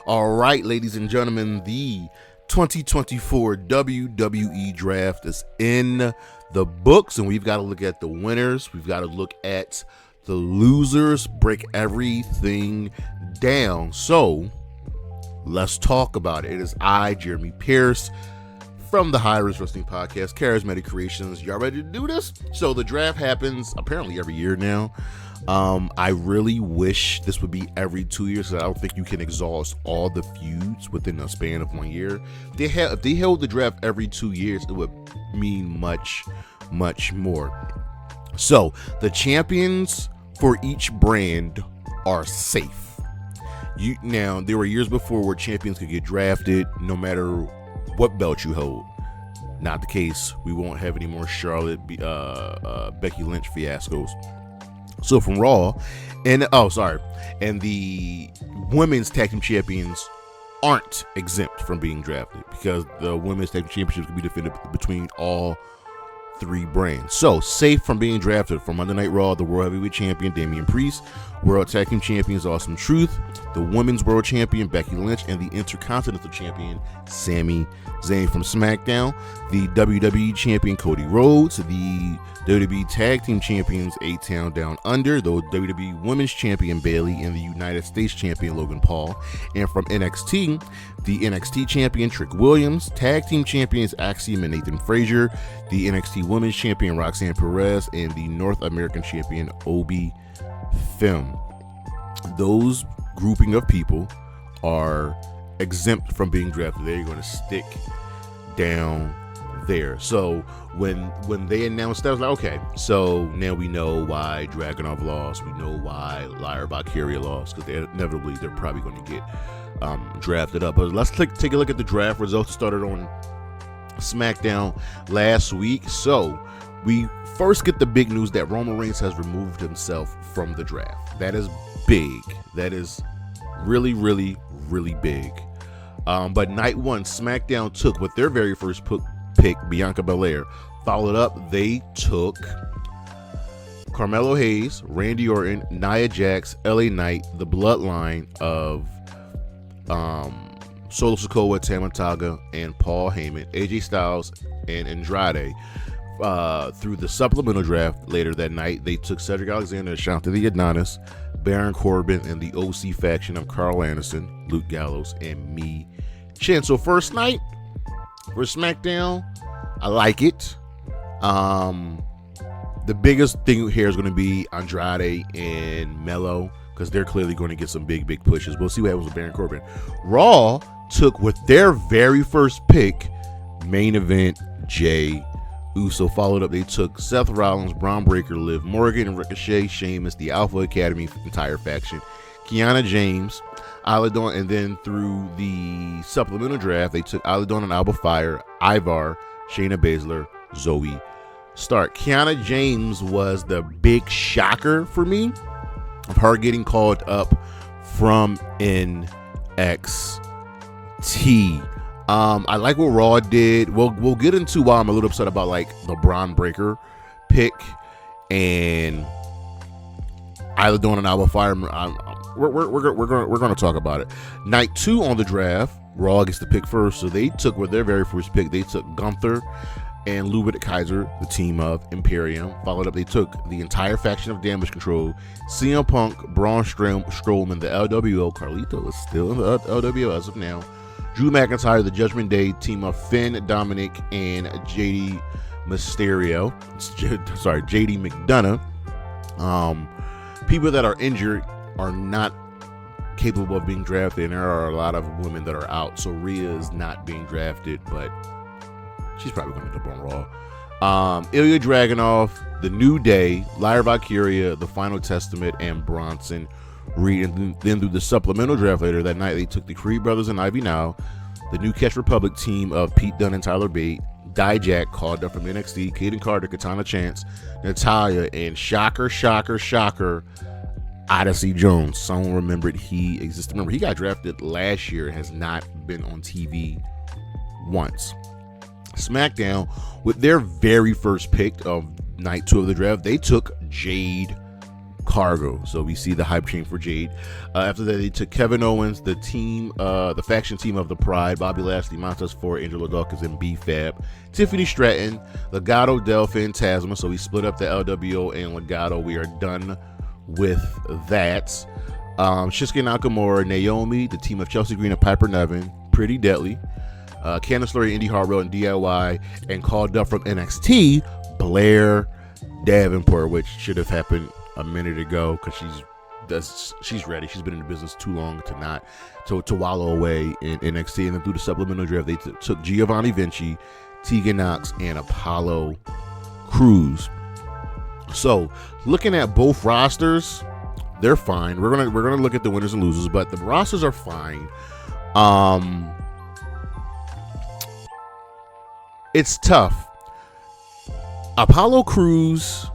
All right, ladies and gentlemen, the 2024 WWE Draft is in the books, and we've got to look at the winners. We've got to look at the losers, break everything down. So let's talk about it. It is I, Jeremy Pierce, from the High Risk Wrestling Podcast, Charismatic Creations. Y'all ready to do this? So the draft happens apparently every year now. I really wish this would be every 2 years, because I don't think you can exhaust all the feuds within a span of 1 year. If they held the draft every 2 years, it would mean much, much more. So the champions for each brand are safe. Now, there were years before where champions could get drafted no matter what belt you hold. Not the case. We won't have any more Charlotte, Becky Lynch fiascos. So from Raw, and the women's tag team champions aren't exempt from being drafted, because the women's tag team championships can be defended between all three brands. So safe from being drafted: from Monday Night Raw, the World Heavyweight Champion Damian Priest, World Tag Team Champions Awesome Truth, the Women's World Champion Becky Lynch, and the Intercontinental Champion Sami Zayn. From SmackDown, the WWE Champion Cody Rhodes, the WWE Tag Team Champions A-Town Down Under, the WWE Women's Champion Bayley, and the United States Champion Logan Paul. And from NXT, the NXT Champion Trick Williams, Tag Team Champions Axiom and Nathan Frazier, the NXT Women's Champion Roxanne Perez, and the North American Champion Obi Finn. Those grouping of people are exempt from being drafted. They're going to stick down there. So when they announced that, I was like, okay, so now we know why Dragunov lost. We know why Lyra Valkyria lost, because they're probably going to get drafted up. But let's take a look at the draft results. Started on SmackDown last week. So we first get the big news that Roman Reigns has removed himself from the draft. That is big. That is really, really, really big. But night one, SmackDown took with their very first pick, Bianca Belair. Followed up, they took Carmelo Hayes, Randy Orton, Nia Jax, LA Knight, the bloodline of Solo Sikoa, Tama Tonga, and Paul Heyman, AJ Styles, and Andrade. Through the supplemental draft later that night, they took Cedric Alexander, Shanta the Adonis, Baron Corbin, and the OC faction of Carl Anderson, Luke Gallows, and Me Chen. So first night for SmackDown, I like it. The biggest thing here is going to be Andrade and Melo, because they're clearly going to get some big pushes. We'll see what happens with Baron Corbin. Raw took with their very first pick, main event, Jey Uso. Followed up, they took Seth Rollins, Braun Breaker, Liv Morgan, Ricochet, Sheamus, the Alpha Academy entire faction, Kiana James, Isla Dawn, and then through the supplemental draft, they took Isla Dawn and Alba Fire, Ivar, Shayna Baszler, Zoe Stark. Kiana James was the big shocker for me of her getting called up from NXT. I like what Raw did. We'll get into why I'm a little upset about like the Braun Breaker pick and Isla Dawn and Alba Fire. We're going to talk about it. Night two on the draft, Raw gets to pick first, so they took with their very first pick. They took Gunther and Ludwig Kaiser, the team of Imperium. Followed up, they took the entire faction of Damage Control, CM Punk, Braun Strowman, the LWO. Carlito is still in the LWO as of now. Drew McIntyre, the Judgment Day, team of Finn, Dominic, and JD McDonough. People that are injured are not capable of being drafted, and there are a lot of women that are out. So Rhea is not being drafted, but she's probably going to end up on Raw. Ilya Dragunov, The New Day, Lyra Valkyria, The Final Testament, and Bronson Reed. And then through the supplemental draft later that night, they took the Creed Brothers and Ivy Now, the New Catch Republic team of Pete Dunne and Tyler Bate, Dijak, called up from NXT, Kaden Carter, Katana Chance, Natalia, and shocker, Odyssey Jones. Someone remembered he existed. Remember, he got drafted last year and has not been on TV once. SmackDown, with their very first pick of night two of the draft, they took Jade Cargo. So we see the hype chain for Jade. After that, they took Kevin Owens, the faction team of the Pride, Bobby Lashley, Montez Ford, Angelo Dawkins, and B-Fab, Tiffany Stratton, Legado del Fantasma. So we split up the LWO and Legado. We are done with that. Shinsuke Nakamura, Naomi, the team of Chelsea Green and Piper Niven, Pretty Deadly, Candice LeRae, Indy Hartwell, and DIY, and called up from NXT, Blair Davenport, which should have happened a minute ago because she's ready. She's been in the business too long to wallow away in NXT. And then through the supplemental draft, they took Giovanni Vinci, Tegan Knox, and Apollo Crews. So looking at both rosters, they're fine. We're gonna look at the winners and losers, but the rosters are fine. It's tough. Apollo Crews,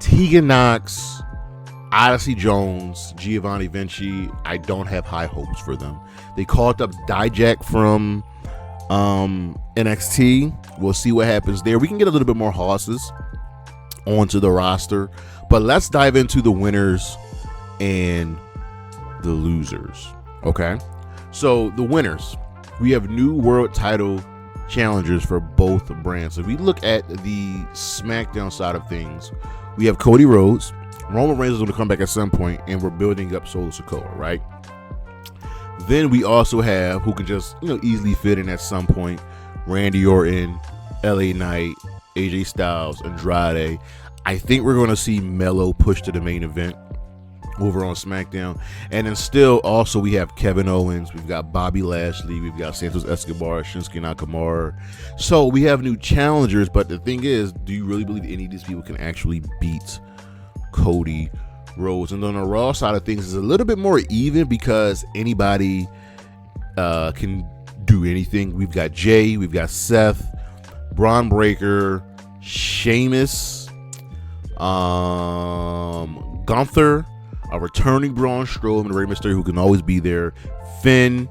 Tegan Knox, Odyssey Jones, Giovanni Vinci, I don't have high hopes for them. They called up Dijak from NXT. We'll see what happens there. We can get a little bit more horses onto the roster, but let's dive into the winners and the losers. Okay, so the winners, we have new world title challengers for both brands. So if we look at the SmackDown side of things, we have Cody Rhodes. Roman Reigns is going to come back at some point, and we're building up Solo Sikoa, right? Then we also have, who can just easily fit in at some point, Randy Orton, LA Knight, AJ Styles, Andrade. I think we're going to see Melo push to the main event over on SmackDown. And then still also we have Kevin Owens, we've got Bobby Lashley, we've got Santos Escobar, Shinsuke Nakamura. So we have new challengers, but the thing is, do you really believe any of these people can actually beat Cody Rhodes? And on the Raw side of things, is a little bit more even because anybody can do anything. We've got Jay, we've got Seth, Braun Breaker, Sheamus, Gunther, a returning Braun Strowman, Rey Mysterio, who can always be there, Finn.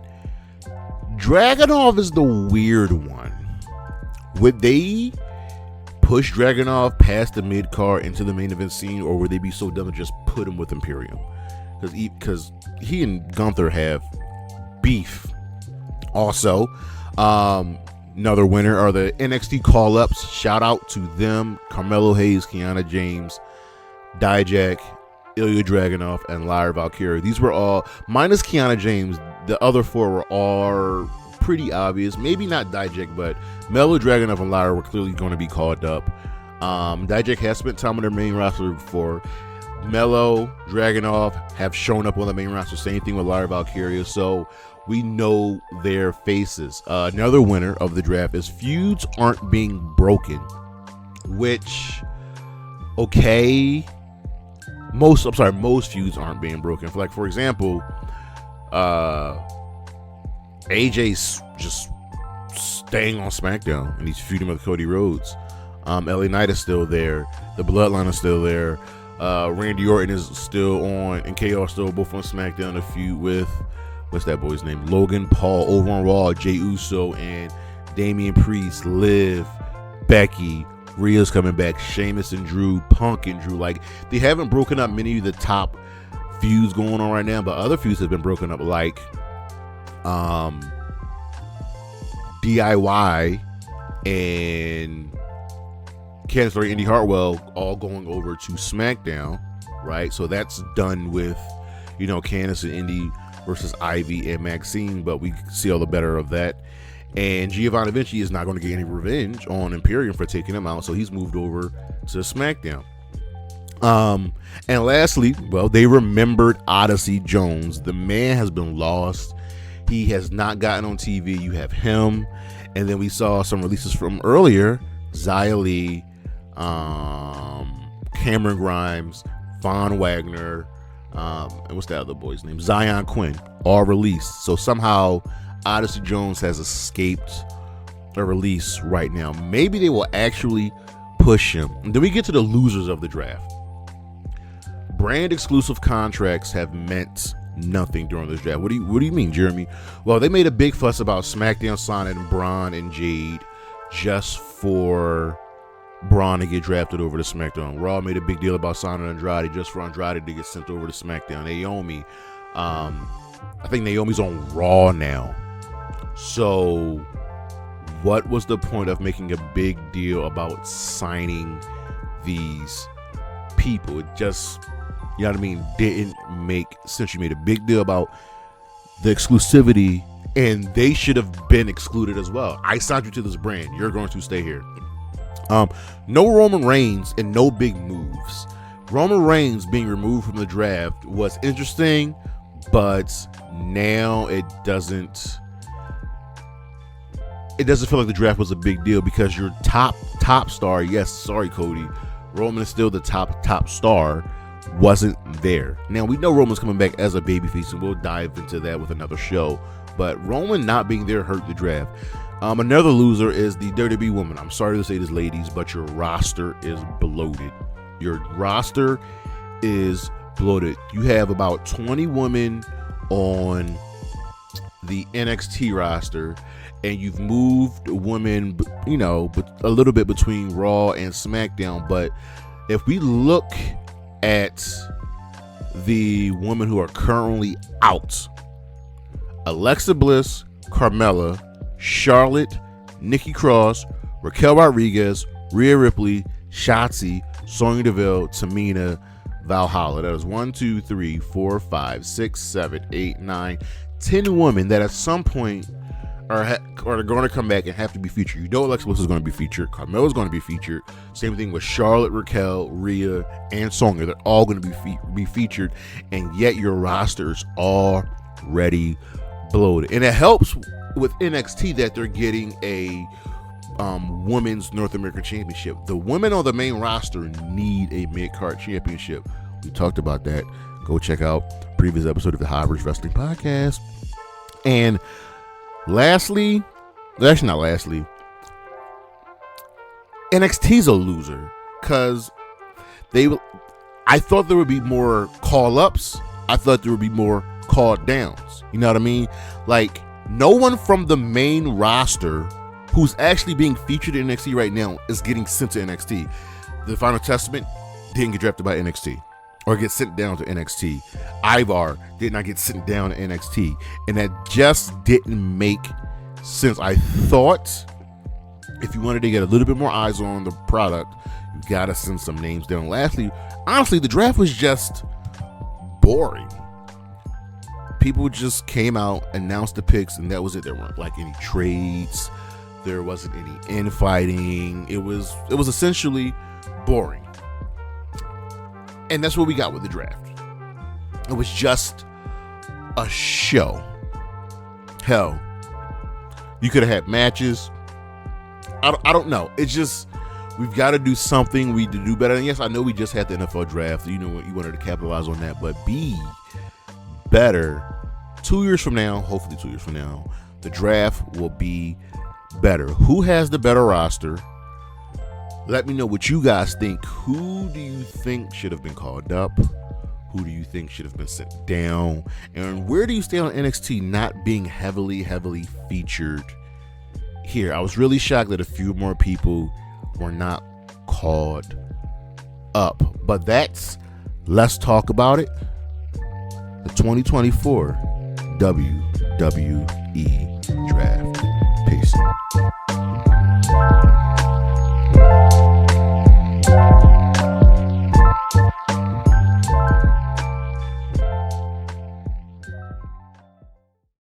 Dragunov is the weird one. Would they push Dragunov past the mid-card into the main event scene, or would they be so dumb to just put him with Imperium? Because he and Gunther have beef. Also, another winner are the NXT call-ups. Shout out to them: Carmelo Hayes, Kiana James, Dijak, Ilya Dragunov, and Lyra Valkyria. These were all, minus Kiana James, the other four were all pretty obvious. Maybe not Dijak, but Melo, Dragunov, and Lyra were clearly going to be called up. Dijak has spent time on their main roster before. Melo, Dragunov have shown up on the main roster. Same thing with Lyra Valkyria. So we know their faces. Another winner of the draft is feuds aren't being broken, which, okay, most feuds aren't being broken. Like, for example, AJ's just staying on SmackDown and he's feuding with Cody Rhodes. LA Knight is still there. The Bloodline is still there. Randy Orton is still on, and KO are still both on SmackDown to feud with, what's that boy's name? Logan Paul. Over on Raw, Jey Uso and Damian Priest, Liv, Becky, Rhea's coming back, Sheamus and Drew, Punk and Drew. Like, they haven't broken up many of the top feuds going on right now, but other feuds have been broken up, like DIY and Candice LeRae, Indy Hartwell all going over to SmackDown, right? So that's done with, Candice and Indy versus Ivy and Maxine, but we see all the better of that. And Giovanni Vinci is not going to get any revenge on Imperium for taking him out, so he's moved over to SmackDown. And lastly, they remembered Odyssey Jones. The man has been lost. He has not gotten on TV. You have him, and then we saw some releases from earlier: Xia Li, Cameron Grimes, Von Wagner, and what's that other boy's name? Zion Quinn, all released. So somehow Odyssey Jones has escaped a release right now. Maybe they will actually push him. And then we get to the losers of the draft. Brand exclusive contracts have meant nothing during this draft. What do you mean, Jeremy? Well, they made a big fuss about SmackDown signing Braun and Jade just for Braun to get drafted over to SmackDown. Raw made a big deal about signing Andrade just for Andrade to get sent over to SmackDown. Naomi, I think Naomi's on Raw now. So what was the point of making a big deal about signing these people? It just, you know what I mean, didn't make sense. You made a big deal about the exclusivity, and they should have been excluded as well. I signed you to this brand. You're going to stay here. No Roman Reigns and no big moves. Roman Reigns being removed from the draft was interesting, but now it doesn't feel like the draft was a big deal because your top star, yes, sorry Cody, Roman is still the top star, wasn't there. Now we know Roman's coming back as a babyface, and we'll dive into that with another show, but Roman not being there hurt the draft. Another loser is the WWE woman. I'm sorry to say this, ladies, but your roster is bloated. Your roster is bloated. You have about 20 women on the NXT roster, and you've moved women, you know, a little bit between Raw and SmackDown. But if we look at the women who are currently out, Alexa Bliss, Carmella, Charlotte, Nikki Cross, Raquel Rodriguez, Rhea Ripley, Shotzi, Sonya Deville, Tamina, Valhalla. That is 1, 2, 3, 4, 5, 6, 7, 8, 9, 10 women that at some point are going to come back and have to be featured. You know Alexa Bliss is going to be featured. Carmella is going to be featured. Same thing with Charlotte, Raquel, Rhea, and Sonya. They're all going to be featured, and yet your roster is already bloated. And it helps with NXT that they're getting a women's North American Championship. The women on the main roster need a mid-card championship. We talked about that. Go check out previous episode of the Highbridge Wrestling Podcast. And lastly, NXT's a loser because I thought there would be more call-ups. I thought there would be more call-downs. You know what I mean? Like, no one from the main roster who's actually being featured in NXT right now is getting sent to NXT. The Final Testament didn't get drafted by NXT or get sent down to NXT. Ivar did not get sent down to NXT. And that just didn't make sense. I thought if you wanted to get a little bit more eyes on the product, you got to send some names down. Lastly, honestly, the draft was just boring. People just came out, announced the picks, and that was it. There weren't like any trades. There wasn't any infighting. It was essentially boring. And that's what we got with the draft. It was just a show. Hell, you could have had matches. I don't know. It's just, we've got to do something. We need to do better. And yes, I know we just had the NFL draft. You know, you wanted to capitalize on that, but be better. 2 years from now, hopefully 2 years from now, the draft will be better. Who has the better roster? Let me know what you guys think. Who do you think should have been called up? Who do you think should have been sent down? And where do you stay on NXT not being heavily featured here? I was really shocked that a few more people were not called up. But let's talk about it. The 2024 WWE Draft. Peace.